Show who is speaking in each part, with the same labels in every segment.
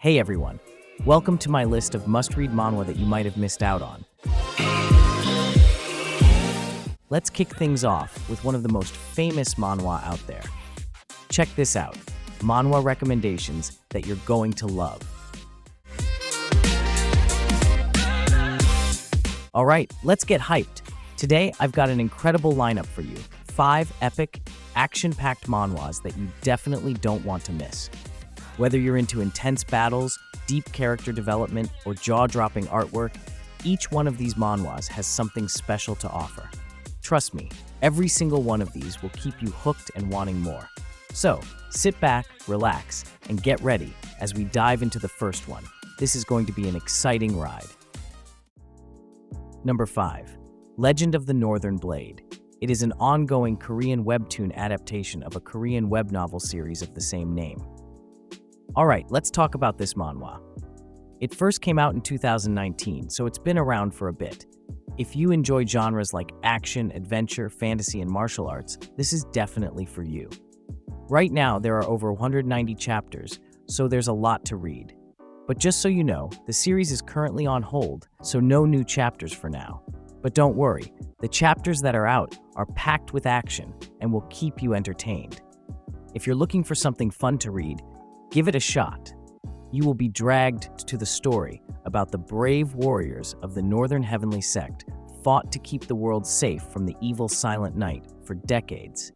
Speaker 1: Hey everyone, welcome to my list of must-read manhwa that you might have missed out on. Let's kick things off with one of the most famous manhwa out there. Check this out, manhwa recommendations that you're going to love. Alright, let's get hyped. Today, I've got an incredible lineup for you. 5 epic, action-packed manhwas that you definitely don't want to miss. Whether you're into intense battles, deep character development, or jaw-dropping artwork, each one of these manhwas has something special to offer. Trust me, every single one of these will keep you hooked and wanting more. So, sit back, relax, and get ready as we dive into the first one. This is going to be an exciting ride. Number 5. Legend of the Northern Blade. It is an ongoing Korean webtoon adaptation of a Korean web novel series of the same name. Alright, let's talk about this manhwa. It first came out in 2019, so it's been around for a bit. If you enjoy genres like action, adventure, fantasy, and martial arts, this is definitely for you. Right now, there are over 190 chapters, so there's a lot to read. But just so you know, the series is currently on hold, so no new chapters for now. But don't worry, the chapters that are out are packed with action and will keep you entertained. If you're looking for something fun to read, give it a shot. You will be dragged to the story about the brave warriors of the Northern Heavenly Sect fought to keep the world safe from the evil Silent Knight for decades.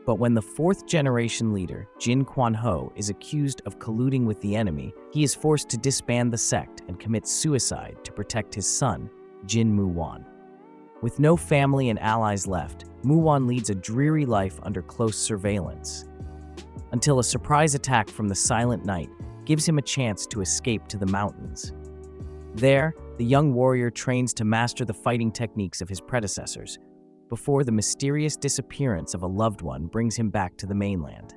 Speaker 1: But when the 4th-generation leader, Jin Kwan-ho, is accused of colluding with the enemy, he is forced to disband the sect and commit suicide to protect his son, Jin Moo-won. With no family and allies left, Moo-won leads a dreary life under close surveillance, until a surprise attack from the Silent Knight gives him a chance to escape to the mountains. There, the young warrior trains to master the fighting techniques of his predecessors, before the mysterious disappearance of a loved one brings him back to the mainland.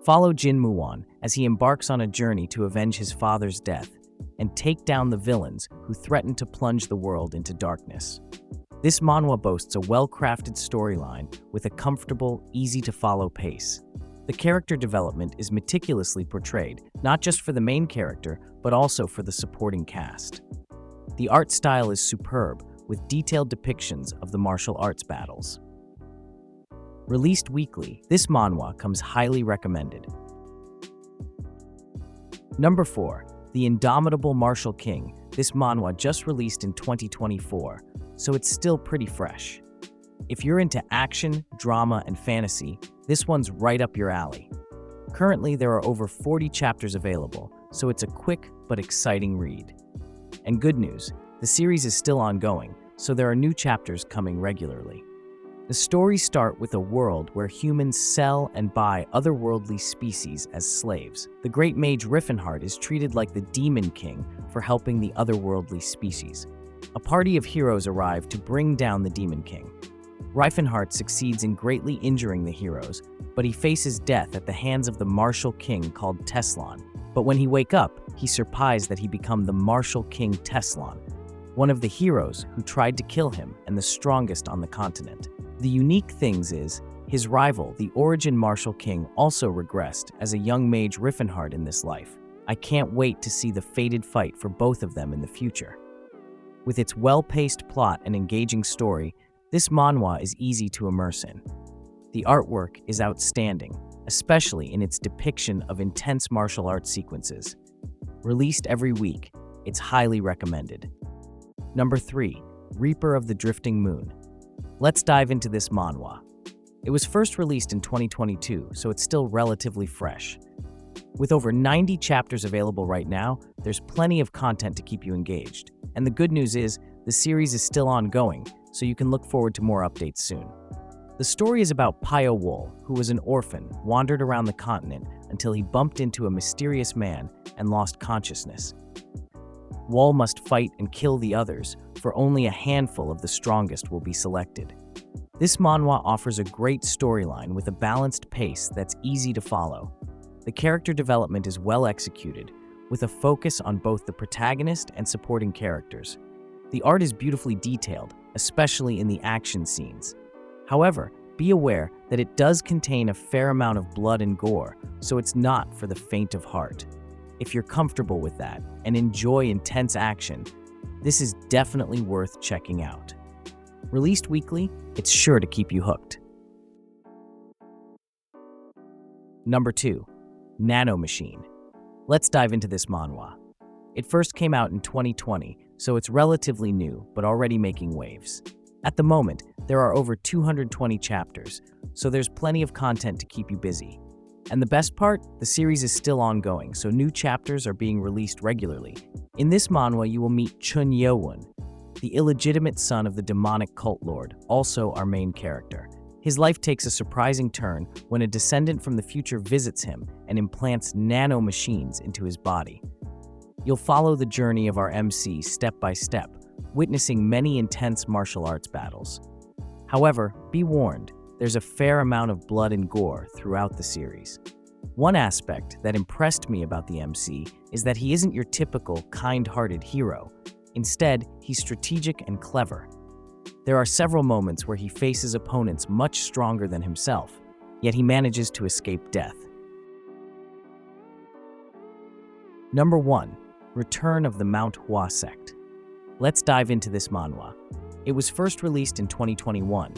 Speaker 1: Follow Jin Moo-won as he embarks on a journey to avenge his father's death and take down the villains who threaten to plunge the world into darkness. This manhwa boasts a well-crafted storyline with a comfortable, easy-to-follow pace. The character development is meticulously portrayed, not just for the main character, but also for the supporting cast. The art style is superb, with detailed depictions of the martial arts battles. Released weekly, this manhwa comes highly recommended. Number 4. The Indomitable Martial King. This manhwa just released in 2024, so it's still pretty fresh. If you're into action, drama, and fantasy, this one's right up your alley. Currently, there are over 40 chapters available, so it's a quick but exciting read. And good news, the series is still ongoing, so there are new chapters coming regularly. The stories start with a world where humans sell and buy otherworldly species as slaves. The great mage Riffenhard is treated like the Demon King for helping the otherworldly species. A party of heroes arrive to bring down the Demon King. Riefenhart succeeds in greatly injuring the heroes, but he faces death at the hands of the Martial King called Teslan. But when he wakes up, he's surprised that he become the Martial King Teslan, one of the heroes who tried to kill him and the strongest on the continent. The unique things is, his rival, the Origin Martial King, also regressed as a young mage Riefenhart in this life. I can't wait to see the fated fight for both of them in the future. With its well-paced plot and engaging story, this manhwa is easy to immerse in. The artwork is outstanding, especially in its depiction of intense martial arts sequences. Released every week, it's highly recommended. Number 3. Reaper of the Drifting Moon. Let's dive into this manhwa. It was first released in 2022, so it's still relatively fresh. With over 90 chapters available right now, there's plenty of content to keep you engaged. And the good news is, the series is still ongoing, so you can look forward to more updates soon. The story is about Pyo Wol, who was an orphan, wandered around the continent until he bumped into a mysterious man and lost consciousness. Wol must fight and kill the others, for only a handful of the strongest will be selected. This manhwa offers a great storyline with a balanced pace that's easy to follow. The character development is well executed, with a focus on both the protagonist and supporting characters. The art is beautifully detailed, especially in the action scenes. However, be aware that it does contain a fair amount of blood and gore, so it's not for the faint of heart. If you're comfortable with that and enjoy intense action, this is definitely worth checking out. Released weekly, it's sure to keep you hooked. Number 2. Nano Machine. Let's dive into this manhwa. It first came out in 2020, so it's relatively new, but already making waves. At the moment, there are over 220 chapters, so there's plenty of content to keep you busy. And the best part, the series is still ongoing, so new chapters are being released regularly. In this manhwa, you will meet Chun Yeowon, the illegitimate son of the demonic cult lord, also our main character. His life takes a surprising turn when a descendant from the future visits him and implants nano machines into his body. You'll follow the journey of our MC step by step, witnessing many intense martial arts battles. However, be warned, there's a fair amount of blood and gore throughout the series. One aspect that impressed me about the MC is that he isn't your typical kind-hearted hero. Instead, he's strategic and clever. There are several moments where he faces opponents much stronger than himself, yet he manages to escape death. Number 1. Return of the Mount Hua Sect. Let's dive into this manhwa. It was first released in 2021.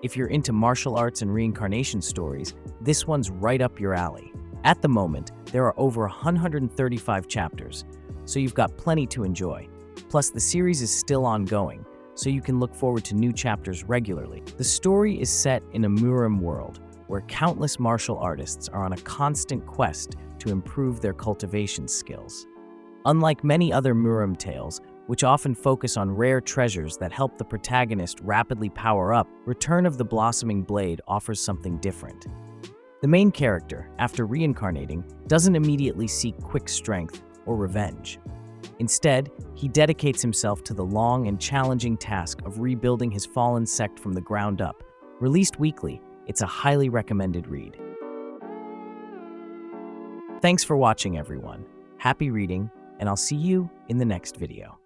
Speaker 1: If you're into martial arts and reincarnation stories, this one's right up your alley. At the moment, there are over 135 chapters, so you've got plenty to enjoy. Plus, the series is still ongoing, so you can look forward to new chapters regularly. The story is set in a Murim world, where countless martial artists are on a constant quest to improve their cultivation skills. Unlike many other Murim tales, which often focus on rare treasures that help the protagonist rapidly power up, Return of the Blossoming Blade offers something different. The main character, after reincarnating, doesn't immediately seek quick strength or revenge. Instead, he dedicates himself to the long and challenging task of rebuilding his fallen sect from the ground up. Released weekly, it's a highly recommended read. Thanks for watching, everyone. Happy reading, and I'll see you in the next video.